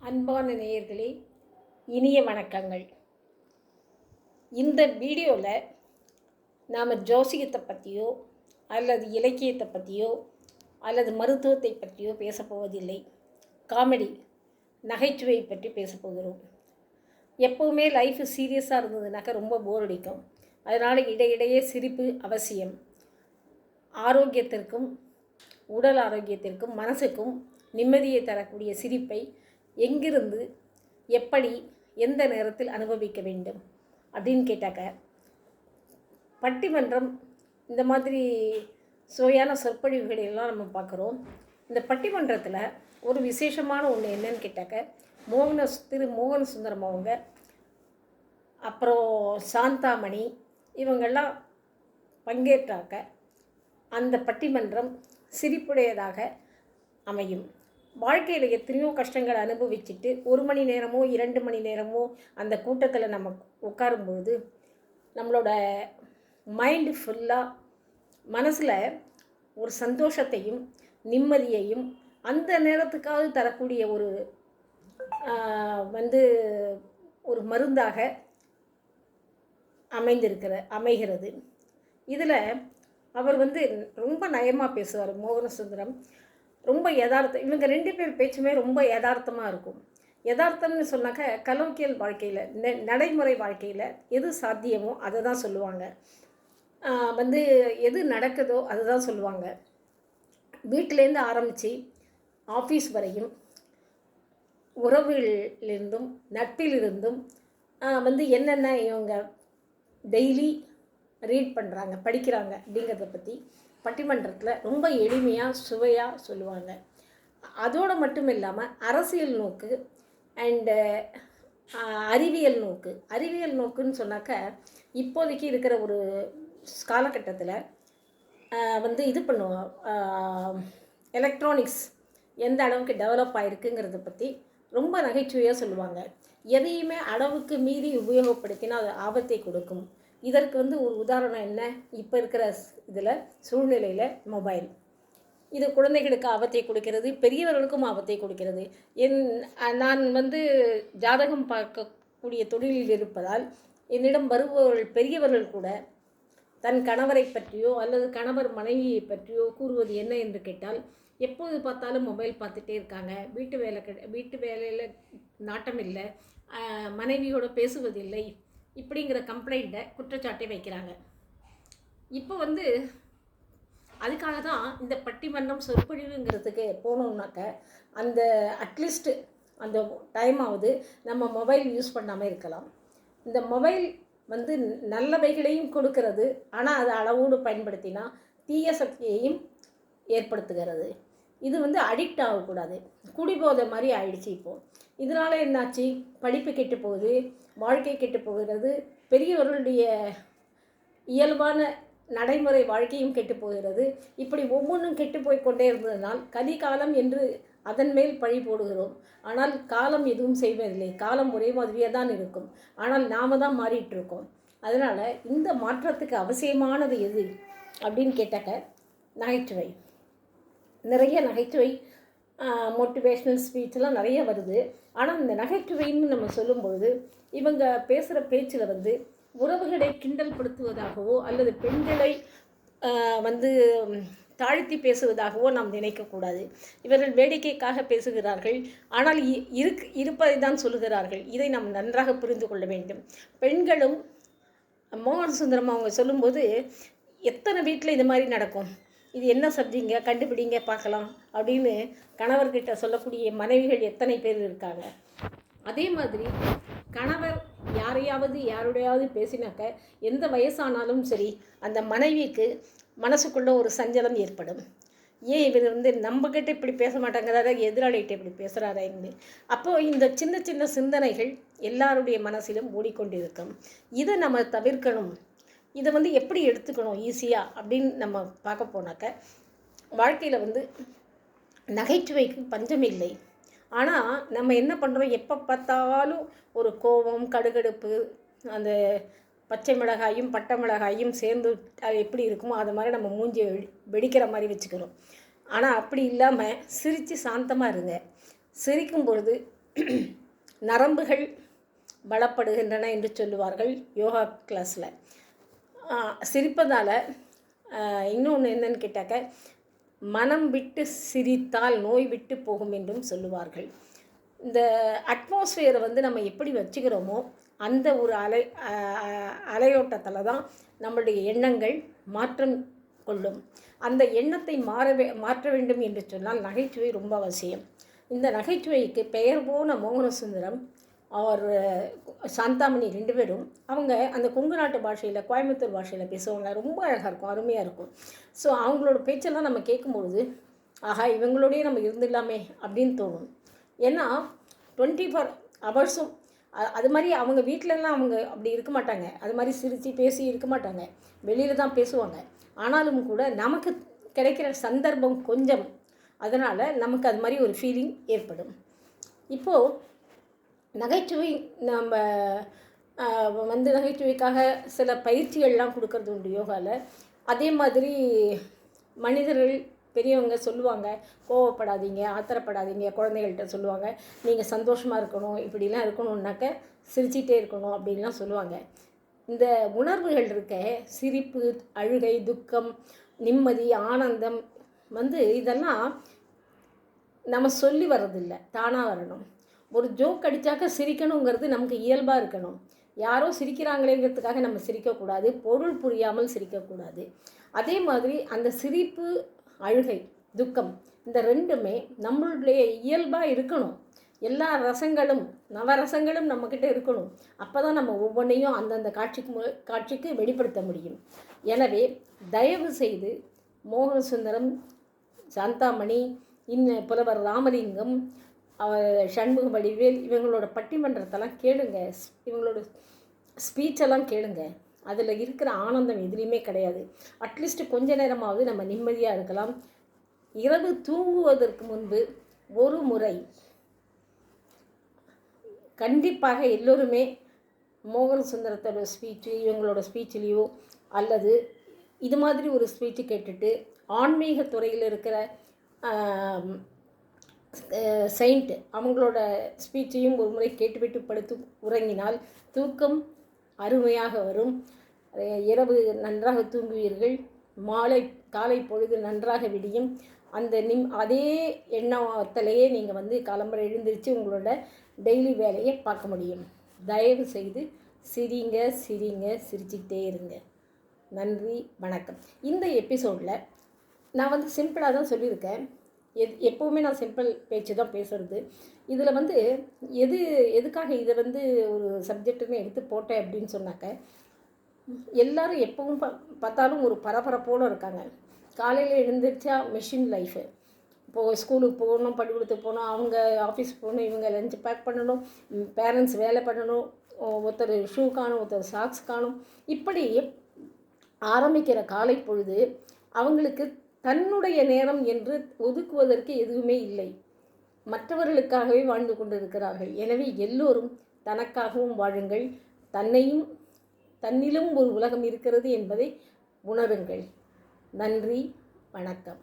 அன்பான நேயர்களே, இனிய வணக்கங்கள். இந்த வீடியோவில் நாம் ஜோசியத்தை பற்றியோ அல்லது இலக்கியத்தை பற்றியோ அல்லது மருத்துவத்தை பற்றியோ பேசப்போவதில்லை. காமெடி, நகைச்சுவை பற்றி பேசப்போகிறோம். எப்போவுமே லைஃப் சீரியஸாக இருந்ததுனாக்கா ரொம்ப போர் அடிக்கும். அதனால் இடையிடையே சிரிப்பு அவசியம். ஆரோக்கியத்திற்கும் உடல் ஆரோக்கியத்திற்கும் மனசுக்கும் நிம்மதியை தரக்கூடிய சிரிப்பை எங்கிருந்து எப்படி எந்த நேரத்தில் அனுபவிக்க வேண்டும் அப்படின்னு கேட்டாக்க, பட்டிமன்றம் இந்த மாதிரி சுவையான சொற்பொழிவுகளை எல்லாம் நம்ம பார்க்குறோம். இந்த பட்டிமன்றத்தில் ஒரு விசேஷமான ஒன்று என்னன்னு கேட்டாக்க, திரு மோகன சுந்தரம் அவங்க, அப்புறம் சாந்தாமணி இவங்கெல்லாம் பங்கேற்றாக்க அந்த பட்டிமன்றம் சிரிப்புடையதாக அமையும். வாழ்க்கையில் எத்தனையோ கஷ்டங்களை அனுபவிச்சுட்டு 1 மணி நேரமோ 2 மணி நேரமோ அந்த கூட்டத்தில் நம்ம உட்காரும்பொழுது நம்மளோட மைண்டு ஃபுல்லாக மனசில் ஒரு சந்தோஷத்தையும் நிம்மதியையும் அந்த நேரத்துக்காக தரக்கூடிய ஒரு மருந்தாக அமைகிறது. இதில் அவர் ரொம்ப நயமாக பேசுவார். மோகனசுந்தரம் ரொம்ப யதார்த்தம். இவங்க 2 பேர் பேச்சுமே ரொம்ப யதார்த்தமாக இருக்கும். யதார்த்தம்னு சொன்னாக்க கலோக்கியல் வாழ்க்கையில் நடைமுறை வாழ்க்கையில் எது சாத்தியமோ அதை தான் சொல்லுவாங்க. எது நடக்குதோ அதை தான் சொல்லுவாங்க. வீட்டிலேருந்து ஆரம்பித்து ஆஃபீஸ் வரையும் உறவுகளிலிருந்தும் நட்பிலிருந்தும் என்னென்ன இவங்க டெய்லி ரீட் பண்ணுறாங்க படிக்கிறாங்க அப்படிங்கிறத பற்றி பட்டிமன்றத்தில் ரொம்ப எளிமையாக சுவையாக சொல்லுவாங்க. அதோடு மட்டும் இல்லாமல் அரசியல் நோக்கு அண்டு அறிவியல் நோக்குன்னு சொன்னாக்க, இப்போதைக்கு இருக்கிற ஒரு காலகட்டத்தில் இது பண்ணுவோம், எலக்ட்ரானிக்ஸ் எந்த அளவுக்கு டெவலப் ஆகிருக்குங்கிறத பற்றி ரொம்ப நகைச்சுவையாக சொல்லுவாங்க. எதையுமே அளவுக்கு மீறி உபயோகப்படுத்தினா அது ஆபத்தை கொடுக்கும். இதற்கு ஒரு உதாரணம் என்ன, இப்போ இருக்கிற சூழ்நிலையில் மொபைல் இது குழந்தைகளுக்கு ஆபத்தை கொடுக்கிறது, பெரியவர்களுக்கும் ஆபத்தை கொடுக்கிறது. நான் ஜாதகம் பார்க்கக்கூடிய தொழிலில் இருப்பதால் என்னிடம் வருபவர்கள் பெரியவர்கள் கூட தன் கணவரை பற்றியோ அல்லது கணவர் மனைவியை பற்றியோ கூறுவது என்ன என்று கேட்டால், எப்போது பார்த்தாலும் மொபைல் பார்த்துட்டே இருக்காங்க, வீட்டு வேலையில் நாட்டம் இல்லை, மனைவியோடு பேசுவதில்லை, இப்படிங்கிற கம்ப்ளைண்ட்டை குற்றச்சாட்டை வைக்கிறாங்க. இப்போ அதுக்காக தான் இந்த பட்டிமன்றம் சொற்பொழிவுங்கிறதுக்கு போனோம்னாக்க அந்த அட்லீஸ்ட்டு அந்த டைமாவது நம்ம மொபைல் யூஸ் பண்ணாமல் இருக்கலாம். இந்த மொபைல் நல்லவைகளையும் கொடுக்கிறது, ஆனால் அதை அளவோடு பயன்படுத்தினா தீய சக்தியையும் ஏற்படுத்துகிறது. இது அடிக்ட் ஆகக்கூடாது. குடிபோதை மாதிரி ஆயிடுச்சு இப்போது. இதனால் என்னாச்சு, படிப்பு கெட்டு போகுது, வாழ்க்கை கெட்டு போகிறது, பெரியவர்களுடைய இயல்பான நடைமுறை வாழ்க்கையும் கெட்டு போகிறது. இப்படி ஒவ்வொன்றும் கெட்டு போய் கொண்டே இருந்ததனால் கலிகாலம் என்று அதன் மேல் பழி போடுகிறோம். ஆனால் காலம் எதுவும் செய்வதில்லை. காலம் ஒரே மாதிரியே தான் இருக்கும். ஆனால் நாம் தான் மாறிட்டுருக்கோம். அதனால் இந்த மாற்றத்துக்கு அவசியமானது எது அப்படின்னு கேட்டாக்க, நகைச்சுவை. நிறைய நகைச்சுவை மோட்டிவேஷ்னல் ஸ்பீச்செலாம் நிறைய வருது. ஆனால் இந்த நகைச்சுவைன்னு நம்ம சொல்லும்பொழுது இவங்க பேசுகிற பேச்சில் உறவுகளை கிண்டல் படுத்துவதாகவோ அல்லது பெண்களை தாழ்த்தி பேசுவதாகவோ நாம் நினைக்கக்கூடாது. இவர்கள் வேடிக்கைக்காக பேசுகிறார்கள், ஆனால் இருப்பதை தான் சொல்லுகிறார்கள். இதை நாம் நன்றாக புரிந்து கொள்ள வேண்டும். பெண்களும் மோகன சுந்தரம் அவங்க சொல்லும்போது, எத்தனை வீட்டில் இது மாதிரி நடக்கும், இது என்ன சப்ஜிங்க கண்டுபிடிங்க பார்க்கலாம் அப்படின்னு கணவர்கிட்ட சொல்லக்கூடிய மனைவிகள் எத்தனை பேர் இருக்காங்க. அதே மாதிரி கணவர் யாருடையாவது பேசினாக்க எந்த வயசானாலும் சரி அந்த மனைவிக்கு மனசுக்குள்ளே ஒரு சஞ்சலம் ஏற்படும். ஏன் இவர் நம்மக்கிட்ட இப்படி பேச மாட்டாங்கிறாரா, எதிராளிகிட்ட இப்படி பேசுகிறாரான்னு. அப்போது இந்த சின்ன சின்ன சிந்தனைகள் எல்லாருடைய மனசிலும் ஓடிக்கொண்டிருக்கும். இதை நம்ம தவிர்க்கணும். இதை எப்படி எடுத்துக்கணும் ஈஸியாக அப்படின்னு நம்ம பார்க்க போனாக்க, வாழ்க்கையில் நகைச்சுவைக்கு பஞ்சம் இல்லை. ஆனால் நம்ம என்ன பண்ணுறோம், எப்போ பார்த்தாலும் ஒரு கோபம், கடுகடுப்பு, அந்த பச்சை மிளகாயும் பட்டை மிளகாயும் சேர்ந்து அது எப்படி இருக்குமோ அது மாதிரி நம்ம மூஞ்சி வெடிக்கிற மாதிரி வச்சுக்கிறோம். ஆனால் அப்படி இல்லாமல் சிரித்து சாந்தமாக இருங்க. சிரிக்கும் பொழுது நரம்புகள் பலப்படுகின்றன என்று சொல்லுவார்கள் யோகா கிளாஸில். சிரிப்பதால் இன்னொன்று என்னன்னு கேட்டாக்க, மனம் விட்டு சிரித்தால் நோய் விட்டு போகும் என்றும் சொல்லுவார்கள். இந்த அட்மாஸ்ஃபியரை வந்து நம்ம எப்படி வச்சுக்கிறோமோ அந்த ஒரு அலையோட்டத்தில் தான் நம்மளுடைய எண்ணங்கள் மாற்றம் கொள்ளும். அந்த எண்ணத்தை மாற்ற வேண்டும் என்று சொன்னால் நகைச்சுவை ரொம்ப அவசியம். இந்த நகைச்சுவைக்கு பெயர் போன மோகனசுந்தரம் அவர் சாந்தாமணி 2 பேரும் அவங்க அந்த கொங்கு நாட்டு பாஷையில், கோயம்புத்தூர் பாஷையில் பேசுவாங்க. ரொம்ப அழகாக இருக்கும், அருமையாக இருக்கும். ஸோ அவங்களோட பேச்செல்லாம் நம்ம கேட்கும்பொழுது, ஆஹா இவங்களோடய நம்ம இருந்துடலாமே அப்படின்னு தோணும். ஏன்னா 24 ஹவர்ஸும் அது மாதிரி அவங்க வீட்டிலலாம் அவங்க அப்படி இருக்க மாட்டாங்க. அது மாதிரி சிரித்து பேசி இருக்க மாட்டாங்க, வெளியில் தான் பேசுவாங்க. ஆனாலும் கூட நமக்கு கிடைக்கிற சந்தர்ப்பம் கொஞ்சம், அதனால் நமக்கு அது மாதிரி ஒரு ஃபீலிங் ஏற்படும். இப்போது நகைச்சுவை நம்ம வந்து நகைச்சுவைக்காக சில பயிற்சிகள்லாம் கொடுக்கறது உண்டு யோகாவில். அதே மாதிரி மனிதர்கள் பெரியவங்க சொல்லுவாங்க, கோவப்படாதீங்க, ஆத்திரப்படாதீங்க. குழந்தைகள்கிட்ட சொல்லுவாங்க, நீங்கள் சந்தோஷமாக இருக்கணும், இப்படிலாம் இருக்கணுன்னாக்க சிரிச்சிட்டே இருக்கணும் அப்படின்லாம் சொல்லுவாங்க. இந்த உணர்வுகள் இருக்க, சிரிப்பு, அழுகை, துக்கம், நிம்மதி, ஆனந்தம் வந்து இதெல்லாம் நம்ம சொல்லி வர்றதில்லை, தானாக வரணும். ஒரு ஜோக் அடித்தாக்க சிரிக்கணுங்கிறது நமக்கு இயல்பாக இருக்கணும். யாரோ சிரிக்கிறாங்களேங்கிறதுக்காக நம்ம சிரிக்கக்கூடாது, பொருள் புரியாமல் சிரிக்கக்கூடாது. அதே மாதிரி அந்த சிரிப்பு, அழுகை, துக்கம் இந்த ரெண்டுமே நம்மளுடைய இயல்பாக இருக்கணும். எல்லா ரசங்களும் நவரசங்களும் நம்மக்கிட்ட இருக்கணும். அப்போ தான் நம்ம ஒவ்வொன்றையும் அந்தந்த காட்சிக்கு வெளிப்படுத்த முடியும். எனவே தயவு செய்து மோகனசுந்தரம், சாந்தாமணி, புலவர் ராமலிங்கம், சண்முக வடிவேல் இவங்களோட பட்டிமன்றத்தெல்லாம் கேளுங்க. இவங்களோட ஸ்பீச்செல்லாம் கேளுங்க. அதில் இருக்கிற ஆனந்தம் எதுலேயுமே கிடையாது. அட்லீஸ்ட் கொஞ்ச நேரமாவது நம்ம நிம்மதியாக இருக்கலாம். இரவு தூங்குவதற்கு முன்பு ஒரு முறை கண்டிப்பாக எல்லோருமே மோகனசுந்தரத்தோட ஸ்பீச்சு, இவங்களோட ஸ்பீச்சிலேயோ அல்லது இது மாதிரி ஒரு ஸ்பீச்சு கேட்டுட்டு ஆன்மீக துறையில் இருக்கிற செயிண்ட் அவங்களோட ஸ்பீச்சையும் ஒரு முறை கேட்டுவிட்டு படுத்து உறங்கினால் தூக்கம் அருமையாக வரும். இரவு நன்றாக தூங்குவீர்கள். காலை பொழுது நன்றாக விடியும். அதே எண்ணத்திலேயே நீங்கள் வந்து காலம்பரை எழுந்திரிச்சு உங்களோட டெய்லி வேலையை பார்க்க முடியும். தயவு செய்து சிரிங்க, சிரிச்சுக்கிட்டே இருங்க. நன்றி, வணக்கம். இந்த எபிசோடில் நான் வந்து சிம்பிளாக தான் சொல்லியிருக்கேன். எப்போவுமே நான் சிம்பிள் பேச்சு தான் பேசுகிறது. இதில் வந்து எதுக்காக இதை வந்து ஒரு சப்ஜெக்டுன்னு எடுத்து போட்டேன் அப்படின்னு சொன்னாக்க, எல்லோரும் எப்பவும் பார்த்தாலும் ஒரு பரபரப்போடு இருக்காங்க. காலையில் எழுந்திரிச்சா மெஷின் லைஃபு. இப்போது ஸ்கூலுக்கு போகணும், பள்ளிக்கூடத்துக்கு போகணும், அவங்க ஆஃபீஸுக்கு போகணும், இவங்க லஞ்சு பேக் பண்ணணும், பேரண்ட்ஸ் வேலை பண்ணணும், ஒருத்தர் ஷூ காணும், ஒருத்தர் சாக்ஸ் காணும். இப்படி ஆரம்பிக்கிற காலை பொழுது அவங்களுக்கு தன்னுடைய நேரம் என்று ஒதுக்குவதற்கு எதுவுமே இல்லை. மற்றவர்களுக்காகவே வாழ்ந்து கொண்டிருக்கிறார்கள். எனவே எல்லோரும் தனக்காகவும் வாழுங்கள். தன்னிலும் ஒரு உலகம் இருக்கிறது என்பதை உணருங்கள். நன்றி, வணக்கம்.